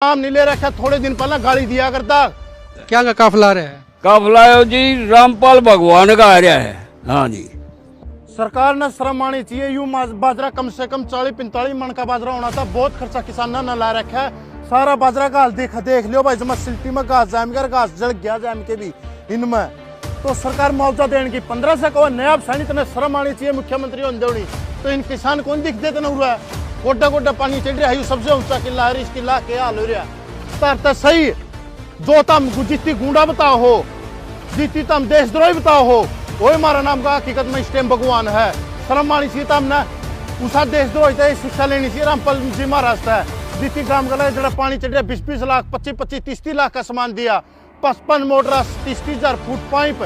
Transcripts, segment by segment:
नाम नहीं ले रखा, थोड़े दिन पहले गाड़ी दिया करता। क्या का काफिला रहा है? काफिला है जी रामपाल भगवान का आ रहा है। हाँ जी, सरकार ने शर्म आनी चाहिए। यूं बाजरा कम से कम 40-45 मन का बाजरा होना था। बहुत खर्चा किसानों ने ला रखा है। सारा बाजरा का हाल देख लियो भाई, जमा सिल्टी में घास जाम कर घास जल गया जाम के भी इनमें। तो सरकार मुआवजा देने की 15 से कहो नया सैनिक ने शर्म आनी चाहिए मुख्यमंत्री होने। तो इन किसान कौन दिख देते ना हुआ है। गोड्डा गोड्डा पानी चढ़ रहा है, सबसे ऊंचा किला है, इस किला के हाल हो रहा तरता सही। जो तम जितनी गुंडा बताओ हो, जितनी तम देशद्रोही बताओ हो, वही हमारा नाम का हकीकत में इस टाइम भगवान है। शर्म आनी चाहिए तम ना उसा देशद्रोही था, शिक्षा लेनी चाहिए। रामपाल जी महाराज है जितनी ग्राम गला जरा पानी चढ़ रहा 20-20 लाख 25-25 30 लाख का सामान दिया। 55 मोटर 30,000 फुट पाइप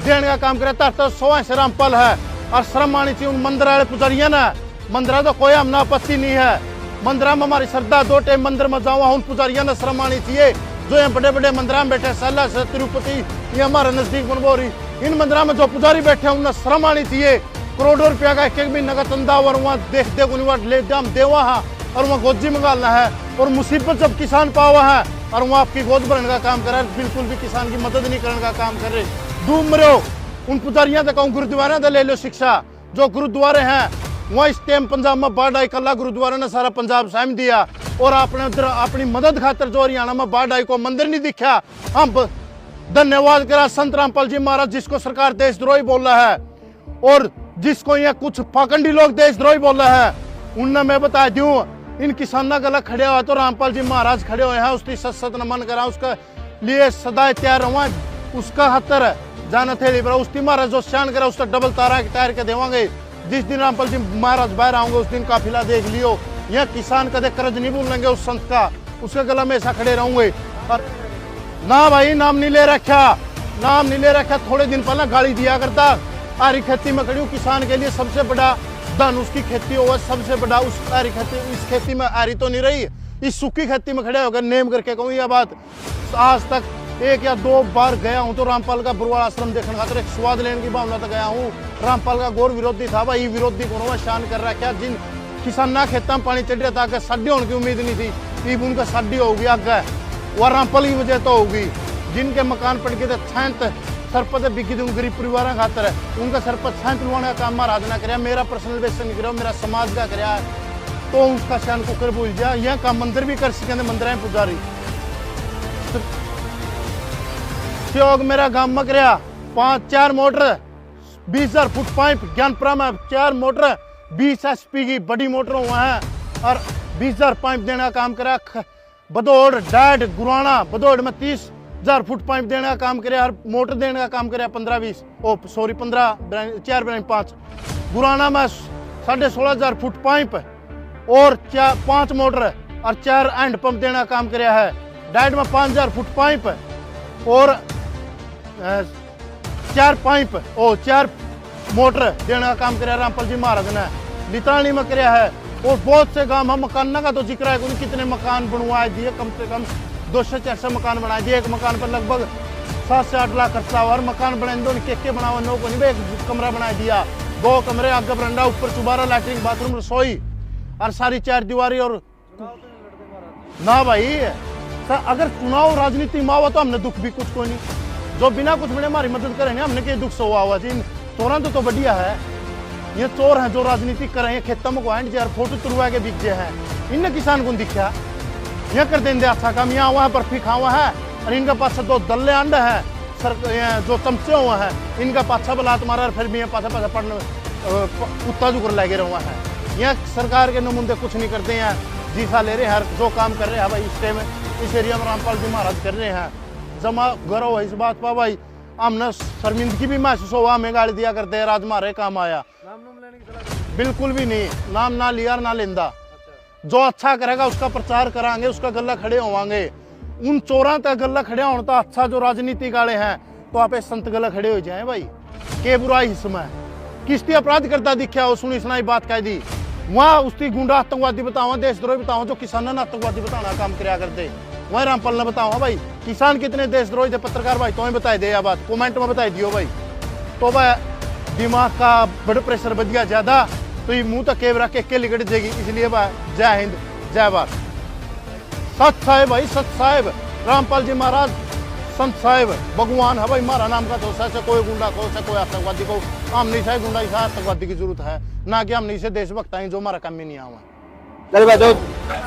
देने का काम करे तरता 100 से रामपाल है। और शर्म आनी चाहिए उन मंदिर वाले पुजारिया ना। मंदिर तो कोई हमना आपत्ति नहीं है, मंदिर में हमारी श्रद्धा, 2 टाइम मंदिर में जाऊँ उन पुजारियों ने शर्म आनी चाहिए। जो यहाँ बड़े बड़े मंदिर में बैठे साला से तिरुपति ये हमारे नजदीक बनबोरी, इन मंदिर में जो पुजारी बैठे हैं उन्हें शर्म आनी चाहिए। करोड़ों रुपया का एक भी नगद चंदा और वहाँ देख ले दाम देवा है और वहाँ गोजी मंगाना है। और मुसीबत जब किसान पावा है और वहाँ आपकी गोद भरने का काम कर रहा है, बिल्कुल भी किसान की मदद नहीं करने का काम कर रहे। डूब रहे हो उन पुजारियों से कहूँ गुरुद्वारा से ले लो शिक्षा। जो गुरुद्वारे हैं वहाँ इस टाइम पंजाब में बाढ़ आई, कला गुरुद्वारा ने सारा पंजाब सहम दिया। और आपने उधर अपनी मदद खातर जो हरियाणा में बाढ़ आई को मंदिर नहीं दिखा। हम धन्यवाद करा संत रामपाल जी महाराज जिसको सरकार देशद्रोही बोल रहा है और जिसको यहाँ कुछ पाखंडी लोग देशद्रोही बोल रहा है। उनने मैं बता दूं इन किसानों गला खड़े हुआ तो रामपाल जी महाराज खड़े हुए हैं। उसकी सत नमन करा, उसके लिए सदा तैयार रहा। उसका हत्तर जाना थे उसकी महाराज जो शान करा उसका डबल तारा तैयार के देवांगे। जिस दिन रामपाल जी महाराज बाहर आऊंगे उस दिन काफिला देख लियो। यह किसान कदे कर्ज नहीं भूलेंगे उस संत का, उसके गला में ऐसा खड़े रहूंगे। और ना भाई नाम नहीं ले रखा, नाम नहीं ले रखा। थोड़े दिन पहले गाड़ी दिया करता। आरी खेती में खड़ी हूँ, किसान के लिए सबसे बड़ा धन उसकी खेती हो, सबसे बड़ा उस आरी खेती। इस खेती में आरी तो नहीं रही, इस सूखी खेती में खड़े होकर नेम करके कहूँ यह बात। आज तक 1 या 2 बार गया हूँ तो रामपाल का बुरवाल आश्रम देखने खातर एक स्वाद लेने की भावना तक गया हूँ। रामपाल का गौर विरोधी था भाई, विरोधी को शान कर रहा। क्या जिन किसाना खेतों में पानी चढ़ रहा था कि साढ़े होने की उम्मीद नहीं थी, अब उनका साढ़े होगी आगे। वह रामपाल की वजह तो होगी। जिनके मकान पड़ गए थे छांत सरपत बिकी थी गरीब परिवार खातर है, उनका सरपत छांत लुवाने का काम महाराज ने कराया। मेरा पर्सनल बेस नहीं कराया, मेरा समाज का कराया। तो उसका शान को कर भूल जा। यह काम मंदिर भी कर सके, मंदिर है पुजारी सहयोग मेरा गांव में कराया। 5-4 मोटर 20,000 फुट पाइप ज्ञानपुरा में 4 मोटर 20 HP की बड़ी मोटर हुआ है और 20,000 पाइप देने का काम करा। बदौड़ डैड गुराना बदौड़ में 30,000 फुट पाइप देने का काम करे और मोटर देने का काम करे 15-20 4-5 गुराना में 16,500 फुट पाइप और 5 मोटर और 4 एंड पंप देने का काम कराया है। डैड में 5,000 फुट पाइप और 4 पाइप और 4 मोटर देने का काम कराया रामपाल जी महाराज ने। लितानी में कराया है। और बहुत से गांव में मकान का तो जिक्र है, कितने मकान बनवाए दिए, कम से कम 200-400 मकान बनाए दिए। एक मकान पर लगभग 7 से 8 लाख खर्चा हुआ। और मकान बनाए दो के बनावा 9 को नहीं, एक कमरा बना दिया, 2 कमरे, आगे बरंडा, ऊपर चुबारा, लैट्रिन बाथरूम रसोई और सारी 4 दीवारी। और ना भाई अगर चुनाव राजनीति में हुआ तो हमने दुख भी कुछ कोई नहीं। जो बिना कुछ बने हमारी मदद करेंगे हमने के दुख से हुआ जी। चोरा तो बढ़िया है, ये चोर हैं जो राजनीति कर रहे हैं। खेतों में को फोटो तुरवा के बिक है, इनने किसान को दिखा यह कर देंगे अच्छा काम। यहाँ हुआ है बर्फी खावा है और इनका पाछा 2 दल्ले अंडे हैं सर जो चमचे हुए हैं, इनका पाछा बला तुम्हारा फिर भी पाछा पाछा पढ़ने कुत्ता जुकर लगे हुआ है। यहाँ सरकार के नुमाइंदे कुछ नहीं करते हैं, जीसा ले रहे हैं। जो काम कर रहे हैं भाई इस टाइम इस एरिया में रामपाल जी महाराज कर रहे हैं। जमा गर्व है इस बात पर भाई, हमने शर्मिंदगी भी महसूस हुआ। हमें गाड़ी दिया करते हैं, राज मारे काम आया। बिल्कुल भी नहीं, नाम ना लिया ना लेंदा। जो अच्छा करेगा उसका प्रचार करांगे, उसका गला खड़े होवांगे। उन चोरा तक गला खड़े होने तो अच्छा जो राजनीति वाले हैं तो आप संत गला खड़े हो जाए भाई। के बुराई हिस्सा किस्ती अपराध करता दिखा हो, सुनी सुनाई बात कह दी। वहाँ उसकी गुंडा आतंकवादी बताओ, देशद्रोही बताओ, जो किसानों ने आतंकवादी बताना काम कराया करते। वही रामपाल ने बताओ भाई किसान कितने देशद्रोही थे। पत्रकार भाई तो बताई दे या बात कमेंट में बताई दियो भाई। तो भाई दिमाग का ब्लड प्रेशर बढ़ गया ज्यादा तो ये मुंह तक कैमरा के लिकट जाएगी। इसलिए भाई जय हिंद जय भारत। सच साहेब भाई, सच साहेब रामपाल जी महाराज संत साहेब भगवान है भाई। हमारा नाम का दोस्त है, कोई गुंडा को कोई आतंकवादी को, हमने से गुंडा से आतंकवादी की जरूरत है ना कि हमने से देशभक्त हैं जो हमारा काम ही नहीं आवा। जो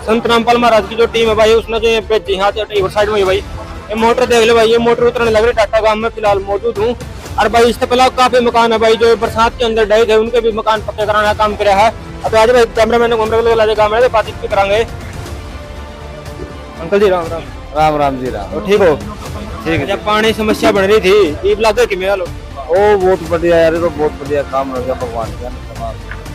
संत रामपाल महाराज की जो टीम है भाई, उसने जो ये भेजी यहाँ साइड में भाई, ये मोटर देख लो भाई, ये मोटर उतरने लग रही। टाटा गांव में फिलहाल मौजूद हूँ और भाई इससे पहले काफी मकान है भाई जो बरसात के अंदर डे थे, उनके भी मकान पक्के कराने का काम किया है। अब आज भाई कैमरा मैंने घूम रहे काम है, बातचीत भी करांगे। अंकल जी राम राम। राम राम जी राम। तो ठीक हो? ठीक है। जब पानी समस्या बन रही थी ईब लाते कि मेरा लो ओ बहुत बढ़िया यार, तो बहुत बढ़िया काम हो गया भगवान का,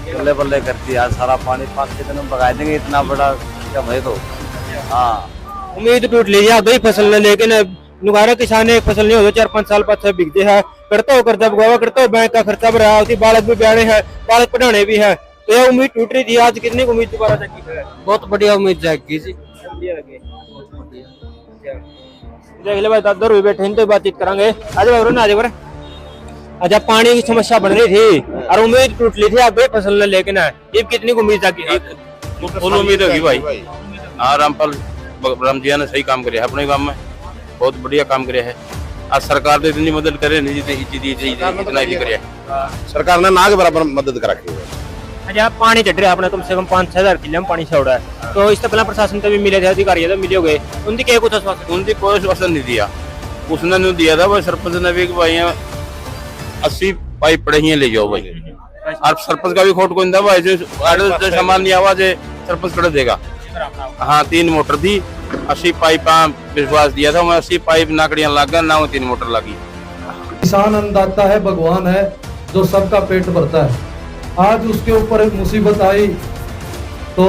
बल्ले बल्ले करती यार। सारा पानी 5-6 दिन में भगा देंगे, इतना बड़ा सिस्टम है। तो हाँ उम्मीद टूट लीजिए आप भाई फसल ने, लेकिन नुगारा किसान एक फसल नहीं हो 4-5 साल 5-6 बिकते हैं, करते हो कर्जा भुगवा, करते हो बैंक का खर्चा भरा होती, बालक भी ब्याणे है, बालक पढ़ाने भी है। तो ये उम्मीद टूट रही थी, आज कितनी उम्मीद दोबारा जागी है? बहुत बढ़िया उम्मीद जाएगी जी। देख ले भाई दादर हुई बैठे तो बातचीत करांगे। आज भाई ना आज बार अच्छा पानी की समस्या बन रही थी और उम्मीद टूट ली थी आप भाई फसल ने, लेकिन ये कितनी उम्मीद जागी? फुल उम्मीद होगी भाई। हाँ रामपाल राम जी ने सही काम किया है अपने गांव में, बहुत बढ़िया काम किया है। आज सरकार ने इतनी मदद करे नहीं इतना ही करे, सरकार ने ना के बराबर मदद करा के। अच्छा पानी चढ़ रहा है अपने कम से कम 5-6 हजार किलो में पानी छोड़ा है, तो इससे पहले प्रशासन से भी मिले थे, अधिकारी तो मिले हो गए, उनकी क्या कुछ आश्वासन? उनकी कोई आश्वासन नहीं दिया, उसने नहीं दिया था भाई। सरपंच ने भी भाई 80 पाइप पड़े ही ले जाओ भाई, और सरपंच का भी खोट को इंदा भाई, जो सामान नहीं आवाज सरपंच कर देगा। हाँ 3 मोटर थी, 80 पाइप विश्वास दिया था, 80 पाइप नाकड़ियां लग गया ना, 3 मोटर लगी। किसान अन्नदाता है, भगवान है जो सबका पेट भरता है। आज उसके ऊपर एक मुसीबत आई तो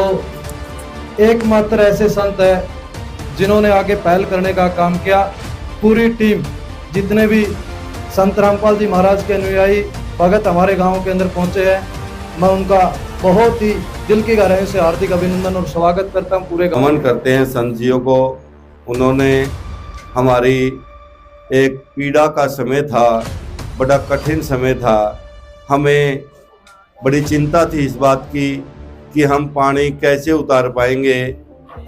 एकमात्र ऐसे संत है जिन्होंने आगे पहल करने का काम किया। पूरी टीम, जितने भी संत रामपाल जी महाराज के अनुयायी भगत हमारे गांव के अंदर पहुंचे हैं, मैं उनका बहुत ही दिल की गहराई से हार्दिक अभिनंदन और स्वागत करता हूं। पूरे नमन करते हैं संत जियों को। उन्होंने हमारी एक पीड़ा का समय था, बड़ा कठिन समय था, हमें बड़ी चिंता थी इस बात की कि हम पानी कैसे उतार पाएंगे,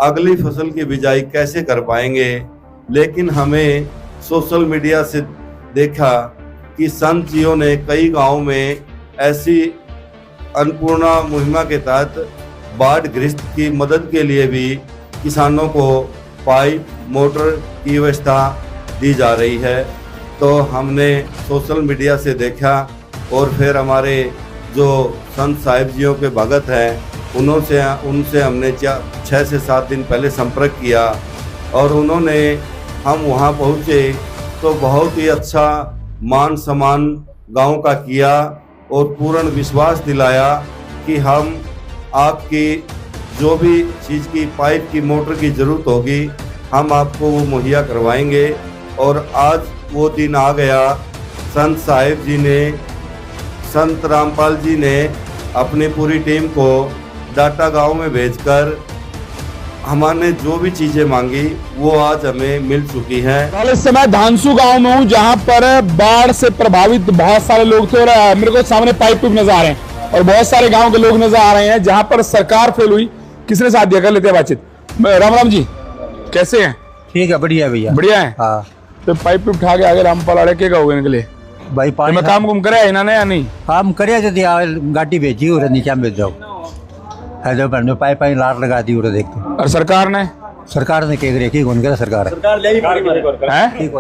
अगली फसल की बिजाई कैसे कर पाएंगे। लेकिन हमें सोशल मीडिया से देखा कि संत जियों ने कई गांव में ऐसी अन्नपूर्णा मुहिमा के तहत बाढ़ ग्रस्त की मदद के लिए भी किसानों को पाइप मोटर की व्यवस्था दी जा रही है। तो हमने सोशल मीडिया से देखा और फिर हमारे जो संत साहिब जियों के भगत हैं उनसे हमने 6 से 7 दिन पहले संपर्क किया और उन्होंने, हम वहाँ पहुँचे तो बहुत ही अच्छा मान सम्मान गांव का किया और पूर्ण विश्वास दिलाया कि हम आपकी जो भी चीज़ की पाइप की मोटर की ज़रूरत होगी हम आपको वो मुहैया करवाएंगे। और आज वो दिन आ गया। संत साहिब जी ने, संत रामपाल जी ने अपनी पूरी टीम को डाटा गांव में भेजकर हमने जो भी चीजें मांगी वो आज हमें मिल चुकी हैं। इस समय धानसू गांव में हूँ जहाँ पर बाढ़ से प्रभावित बहुत सारे लोग थे और मेरे को सामने पाइप नजर आ रहे हैं और बहुत सारे गांव के लोग नजर आ रहे हैं जहाँ पर सरकार फेल हुई। किसने साथ दिया, कर लेते हैं बातचीत। राम राम जी, कैसे हैं? ठीक है, बढ़िया भैया, बढ़िया है। हाँ तो पाइप उठा के आगे रामपाल आड़े के कहोगे इनके लिए भाई पानी मैं काम कुम करे इन्होंने या नहीं? काम करे जल्दी गाड़ी भेजी और नीचे भेज जाओ है पाइप लार लगा दी और देखते। और सरकार ने क्या करे कौन करे? सरकार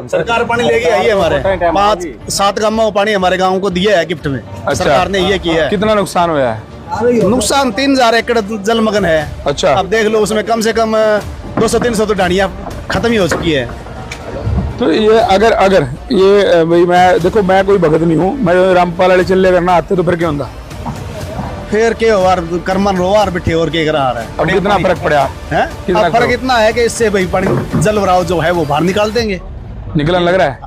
सरकार पानी लेके आई है हमारे 5-7 गांव में पानी हमारे गांव को दिया है गिफ्ट में। सरकार ने ये किया है। कितना नुकसान हुआ है? नुकसान 3000 एकड़ जलमग्न है। अच्छा, अब देख लो उसमें कम से कम 200-300 तो डांडियां खत्म ही हो चुकी है। तो ये अगर ये भाई मैं देखो मैं कोई भगत नहीं हूँ, मैं रामपाल वाले चले करना आते तो फिर क्या होता? फिर के और कर्मन रोवार बैठे और के करा रहा है। अब कितना फर्क पड़ा है? अब फर्क इतना है कि इससे भाई पानी जल भराव जो है वो बाहर निकाल देंगे। निकलने लग रहा है?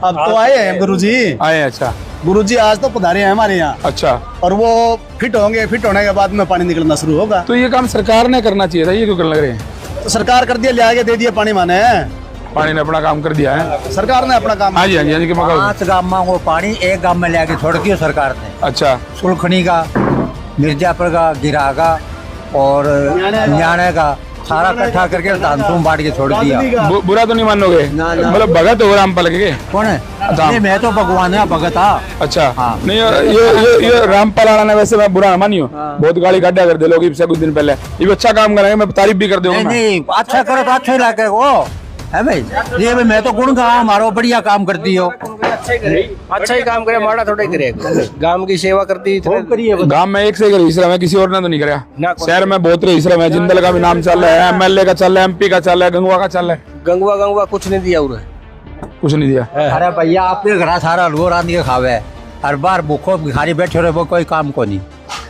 अब तो आए हैं गुरुजी, आए। अच्छा, गुरुजी आज तो पधारे हैं हमारे यहाँ। अच्छा, और वो फिट होंगे, फिट होने के बाद में पानी निकलना शुरू होगा। तो ये काम सरकार ने करना चाहिए था, ये क्यों करने लग रहे हैं? तो सरकार कर दिया, ले आके दे दिया पानी। माने पानी ने अपना काम कर दिया है, सरकार ने अपना काम। हाँ जी, हाँ जी, हाँ जी। 5 गाँव में वो पानी एक गाँव में ले छोड़ दिया सरकार ने। अच्छा, सुलखनी का, मिर्जापुर का, गिरा का और न्याणे का सारा इकट्ठा करके धान बांट के छोड़ दिया। बुरा तो नहीं मानोगे? मतलब भगत हो रामपाल के? कौन है? नहीं, मैं तो भगवान है, भगत। अच्छा। हाँ। नहीं, ये रामपाल आना ने वैसे मैं बुरा मानियो, बहुत गाली काटा कर दे लोग इससे कुछ दिन पहले। ये भी अच्छा काम करेंगे, मैं तारीफ भी कर दूंगा। नहीं, अच्छा करो तो अच्छा ही लगे वो है भाई। ये भाई मैं तो गुण गाँव हमारा बढ़िया काम करती हो। अच्छा ही काम करे, माड़ा थोड़ा ही करेगा। गांव की सेवा करती गांव में एक से ही रही है, किसी और ने तो नहीं कराया। शहर में बहुत रही है, जिंदल का भी नाम चल रहा है, MLA का चल रहा है, MP का चल रहा है, गंगवा का चल रहा है। गंगवा कुछ नहीं दिया, कुछ नहीं दिया। अरे भैया आपके घर सारा हलवा रांध के खावे, हर बार भूखो भिखारी बैठे रहे, वो कोई काम को नहीं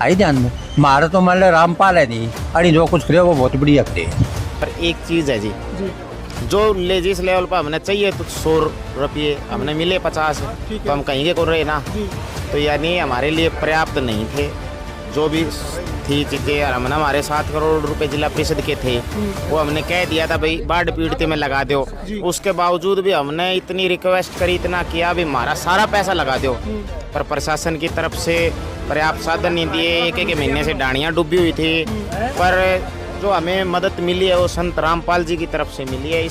आई ध्यान में। मारे तो मान लो रामपाल है नहीं, अरे जो कुछ करे वो बहुत बढ़िया करे। पर एक चीज है जी, जो जिस लेवल पर हमने चाहिए तो 100 रुपये हमने मिले 50, तो हम कहीं के कर रहे ना, तो यानी हमारे लिए पर्याप्त नहीं थे जो भी थी चीज़ें। हमने हमारे 7 करोड़ रुपए जिला परिषद के थे, वो हमने कह दिया था भाई बाढ़ पीड़ित में लगा दो। उसके बावजूद भी हमने इतनी रिक्वेस्ट करी, इतना किया भी हमारा सारा पैसा लगा दो, पर प्रशासन की तरफ से पर्याप्त साधन नहीं दिए। एक महीने से डाणियाँ डूबी हुई थी, पर जो हमें मदद मिली है वो संत रामपाल जी की तरफ से मिली है।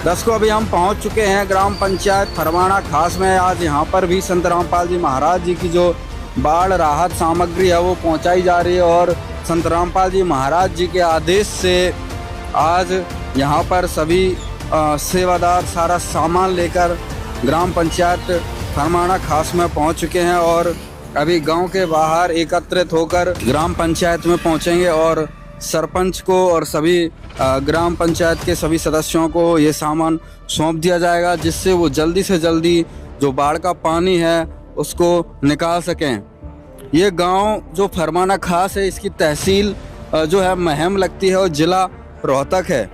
दर्शकों, अभी हम पहुंच चुके हैं ग्राम पंचायत फरमाना खास में। आज यहां पर भी संत रामपाल जी महाराज जी की जो बाढ़ राहत सामग्री है वो पहुंचाई जा रही है, और संत रामपाल जी महाराज जी के आदेश से आज यहां पर सभी सेवादार सारा सामान लेकर ग्राम पंचायत फरमाना खास में पहुंच चुके हैं, और अभी गांव के बाहर एकत्रित होकर ग्राम पंचायत में पहुंचेंगे और सरपंच को और सभी ग्राम पंचायत के सभी सदस्यों को ये सामान सौंप दिया जाएगा, जिससे वो जल्दी से जल्दी जो बाढ़ का पानी है उसको निकाल सकें। ये गांव जो फरमाना खास है, इसकी तहसील जो है महम लगती है और ज़िला रोहतक है।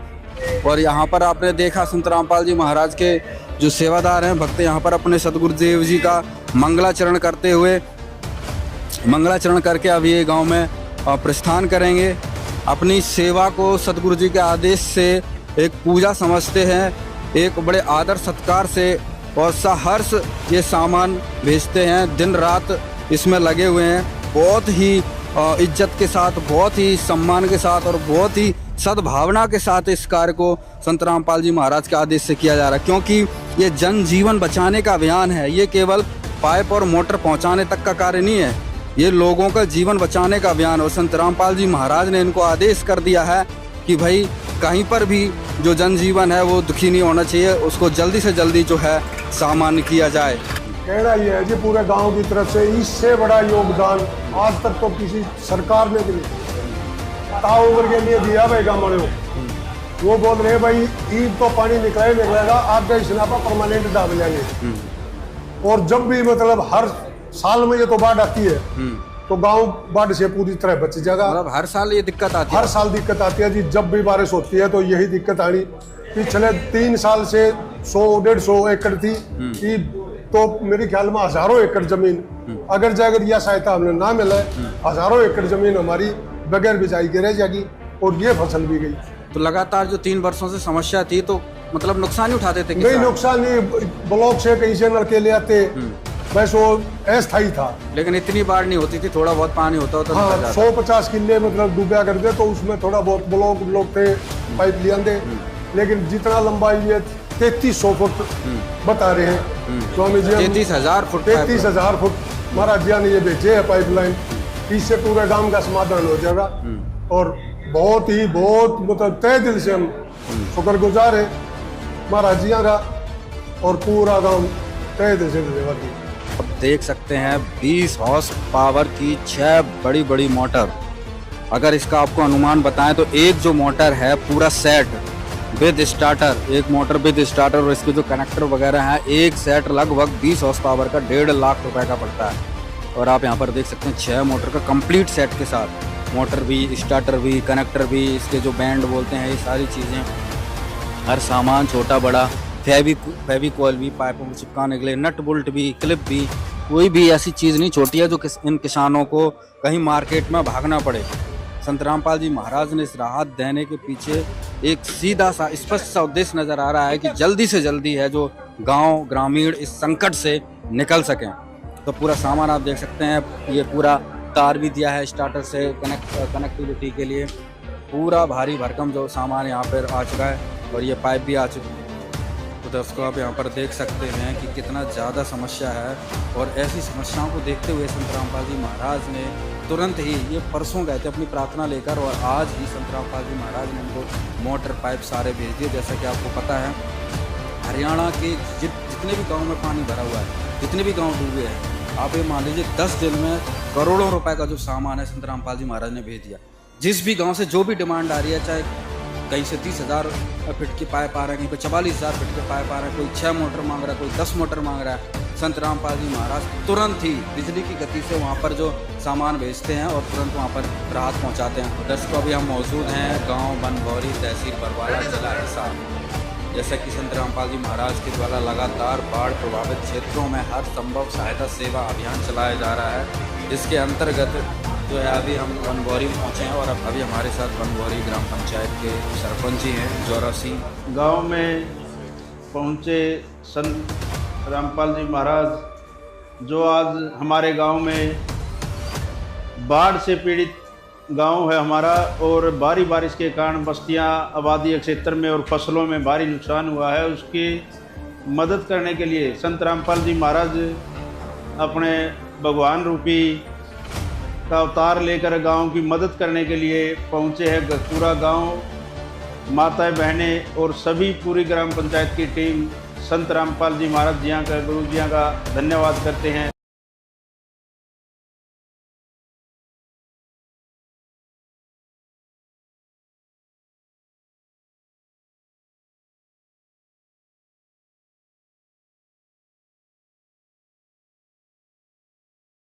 और यहाँ पर आपने देखा संत रामपाल जी महाराज के जो सेवादार हैं भक्त यहाँ पर अपने सदगुरुदेव जी का मंगलाचरण करके अभी ये गाँव में प्रस्थान करेंगे। अपनी सेवा को सतगुरु जी के आदेश से एक पूजा समझते हैं, एक बड़े आदर सत्कार से और सहर्ष ये सामान भेजते हैं। दिन रात इसमें लगे हुए हैं, बहुत ही इज्जत के साथ, बहुत ही सम्मान के साथ और बहुत ही सद्भावना के साथ इस कार्य को संत रामपाल जी महाराज के आदेश से किया जा रहा है, क्योंकि ये जन जीवन बचाने का अभियान है। ये केवल पाइप और मोटर पहुँचाने तक का कार्य नहीं है, ये लोगों का जीवन बचाने का अभियान। और संत रामपाल जी महाराज ने इनको आदेश कर दिया है कि भाई कहीं पर भी जो जनजीवन है वो दुखी नहीं होना चाहिए, उसको जल्दी से जल्दी जो है सामान्य किया जाए। कहना ये है जी पूरे गांव की तरफ से इससे बड़ा योगदान आज तक तो किसी सरकार ने भी नहीं ताउम्र के लिए दिया भाई गाँव वाले। वो बोल रहे भाई ईद तो पानी निकलेगा, आपका इसना पर परमानेंट डाल लेंगे। और जब भी मतलब हर साल में ये तो बाढ़ आती है तो गांव बाढ़ से पूरी तरह बच जाएगा। मतलब हर साल ये दिक्कत आती है? हर साल दिक्कत आती है जी, जब भी बारिश होती है तो यही दिक्कत आनी। पिछले 3 साल से 100-150 एकड़ थी, तो मेरे ख्याल में हजारों एकड़ जमीन अगर जाकर यह सहायता हमने ना मिला, हजारों एकड़ जमीन हमारी बगैर बिजाई के रह जाएगी और ये फसल भी गई। तो लगातार जो 3 वर्षों से समस्या थी, तो मतलब नुकसान ही उठाते थे? नहीं, नुकसान नहीं, ब्लॉक से कहीं से नलके ले आते, बस वो अस्थायी था। लेकिन इतनी बाढ़ नहीं होती थी, थोड़ा बहुत पानी होता। हाँ, 150 किले मतलब डूबा करते, तो उसमें थोड़ा बहुत ब्लॉक थे, पाइप ले आते। लेकिन जितना लंबाई ये 3300 फुट बता रहे हैं स्वामी जी, 33,000 फुट। 33,000 फुट महाराज जी ने ये भेजे है पाइपलाइन, इससे पूरे गांव का समाधान हो जाएगा। और बहुत मतलब तय दिल से हम शुक्रगुजार है महाराज जी का, और पूरा गांव तय दिल से धन्यवाद। अब देख सकते हैं 20 हॉर्स पावर की 6 बड़ी बड़ी मोटर। अगर इसका आपको अनुमान बताएं तो एक जो मोटर है पूरा सेट विद स्टार्टर, एक मोटर विद स्टार्टर और इसके जो कनेक्टर वगैरह हैं, एक सेट लगभग 20 हॉर्स पावर का 1.5 लाख रुपए का पड़ता है। और आप यहाँ पर देख सकते हैं 6 मोटर का कंप्लीट सेट के साथ, मोटर भी, स्टार्टर भी, कनेक्टर भी, इसके जो बैंड बोलते हैं, ये सारी चीज़ें, हर सामान छोटा बड़ा, फेविकॉल भी, पाइपों को चिपकाने के लिए नट बोल्ट भी, क्लिप भी, कोई भी ऐसी चीज़ नहीं छोटी है जो इन किसानों को कहीं मार्केट में भागना पड़े। संत रामपाल जी महाराज ने इस राहत देने के पीछे एक सीधा सा स्पष्ट सा उद्देश्य नज़र आ रहा है कि जल्दी से जल्दी है जो गांव ग्रामीण इस संकट से निकल सकें। तो पूरा सामान आप देख सकते हैं, ये पूरा तार भी दिया है स्टार्टर से कनेक्टिविटी के लिए, पूरा भारी भरकम जो सामान यहाँ पर आ चुका है और ये पाइप भी आ चुकी है। तो दोस्तों आप यहाँ पर देख सकते हैं कि कितना ज़्यादा समस्या है और ऐसी समस्याओं को देखते हुए संत रामपाल जी महाराज ने तुरंत ही, ये परसों गए थे अपनी प्रार्थना लेकर और आज ही संत रामपाल जी महाराज ने उनको मोटर पाइप सारे भेज दिए। जैसा कि आपको पता है हरियाणा के जितने भी गाँव में पानी भरा हुआ है, जितने भी गाँव डूबे हैं, आप ये मान लीजिए 10 दिन में करोड़ों रुपए का जो सामान है संत रामपाल जी महाराज ने भेज दिया। जिस भी गाँव से जो भी डिमांड आ रही है, चाहे कहीं से 30,000 फीट की पाइप आ रहा है, कहीं पे 44,000 फीट के पाइप आ रहा है, कोई 6 मोटर मांग रहा है, कोई 10 मोटर मांग रहा है, संत रामपाल जी महाराज तुरंत ही बिजली की गति से वहाँ पर जो सामान भेजते हैं और तुरंत वहाँ पर राहत पहुँचाते हैं। दर्शकों अभी हम मौजूद हैं गांव बनभौरी, तहसील बरवाला, जिला हिसार। जैसा कि संत रामपाल जी महाराज के द्वारा लगातार बाढ़ प्रभावित क्षेत्रों में हर संभव सहायता सेवा अभियान चलाया जा रहा है, जिसके अंतर्गत जो है अभी हम बनभौरी में पहुँचे हैं और अभी हमारे साथ बनभौरी ग्राम पंचायत के सरपंच जी हैं जोरा सिंह। गांव में पहुँचे संत रामपाल जी महाराज जो आज हमारे गांव में बाढ़ से पीड़ित गांव है हमारा और भारी बारिश के कारण बस्तियां आबादी क्षेत्र में और फसलों में भारी नुकसान हुआ है, उसकी मदद करने के लिए संत रामपाल जी महाराज अपने भगवान रूपी का अवतार लेकर गांव की मदद करने के लिए पहुंचे हैं। पूरा गांव, माताएं, बहनें और सभी पूरी ग्राम पंचायत की टीम संत रामपाल जी महाराज जी का, गुरु जी का धन्यवाद करते हैं।